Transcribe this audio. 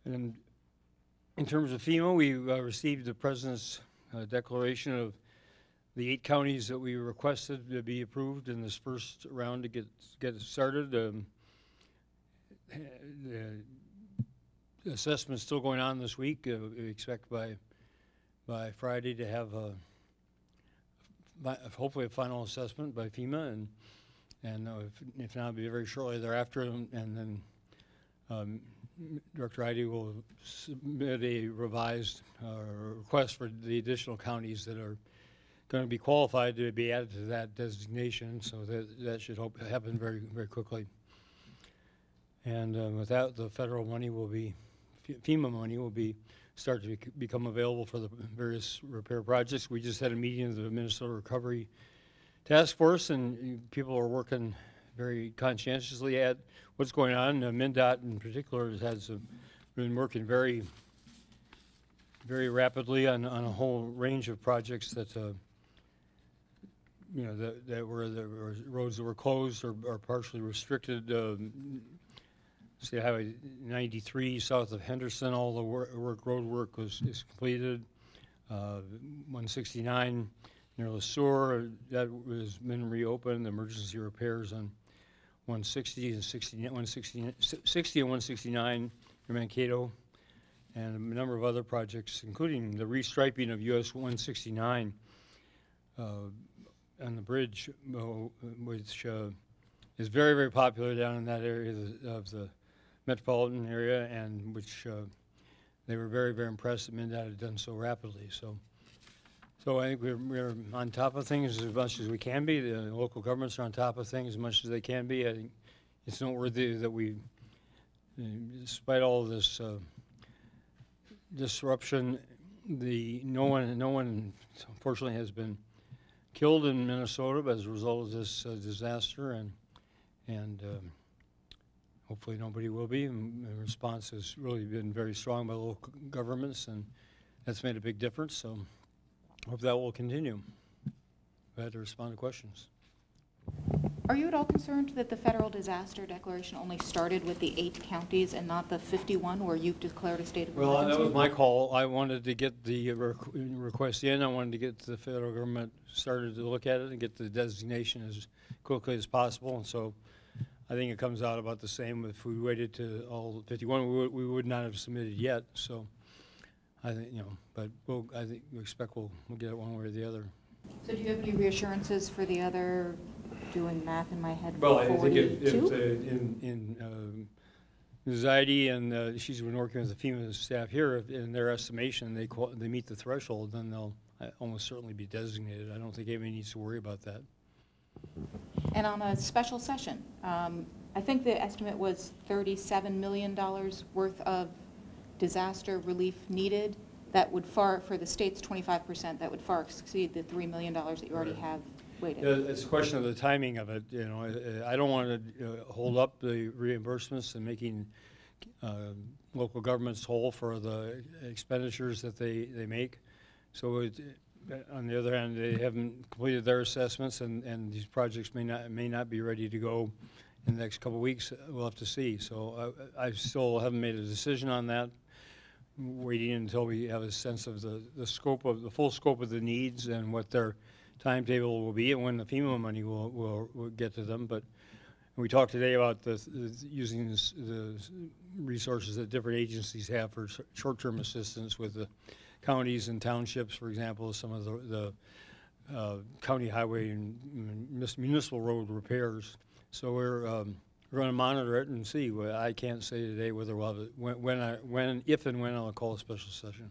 And in terms of FEMA, we received the President's declaration of the 8 counties that we requested to be approved in this first round to get it started. The assessment's still going on this week. We expect by Friday to have hopefully a final assessment by FEMA, and if not, it'll be very shortly thereafter. And then Director Heidi will submit a revised request for the additional counties that are going to be qualified to be added to that designation. So that should happen very, very quickly. And with that, the federal money will be, FEMA money will start to become available for the various repair projects. We just had a meeting of the Minnesota Recovery Task Force, and people are working very conscientiously at what's going on. MnDOT in particular has been working very, very rapidly on a whole range of projects that that were roads that were closed or partially restricted. State Highway 93 south of Henderson, all the road work is completed. 169 near LeSueur, that has been reopened. Emergency repairs on 160 and 60 and 169 near Mankato, and a number of other projects, including the restriping of US 169 on the bridge, which is very, very popular down in that area of the metropolitan area, and which they were very, very impressed that MnDOT had done so rapidly. So I think we're on top of things as much as we can be. The local governments are on top of things as much as they can be. I think it's noteworthy that we, despite all of this disruption, no one unfortunately has been killed in Minnesota as a result of this disaster, and hopefully nobody will be. And the response has really been very strong by local governments, and that's made a big difference. So hope that will continue. Glad to respond to questions. Are you at all concerned that the federal disaster declaration only started with the 8 counties and not the 51 where you've declared a state of emergency? Well, that was my call. I wanted to get the request in. I wanted to get the federal government started to look at it and get the designation as quickly as possible. And so I think it comes out about the same. If we waited to all 51, we would not have submitted yet. So I think, but I think we expect we'll get it one way or the other. So do you have any reassurances for the other, doing math in my head, well, 42? I think in Ms. Heidi, and she's been working with the FEMA staff here, in their estimation, they meet the threshold, then they'll almost certainly be designated. I don't think anybody needs to worry about that. And on a special session, I think the estimate was $37 million worth of disaster relief needed. That would for the state's 25%, that would far exceed the $3 million that you already have waited. Yeah, it's a question of the timing of it. I don't want to hold up the reimbursements and making local governments whole for the expenditures that they make. So on the other hand, they haven't completed their assessments, and these projects may not be ready to go in the next couple of weeks. We'll have to see. So I still haven't made a decision on that. Waiting until we have a sense of the full scope of the needs and what their timetable will be and when the FEMA money will get to them. But we talked today about using the resources that different agencies have for short-term assistance with the counties and townships, for example, some of the county highway and municipal road repairs. So we're going to monitor it and see. I can't say today whether we'll have it, if and when I'll call a special session.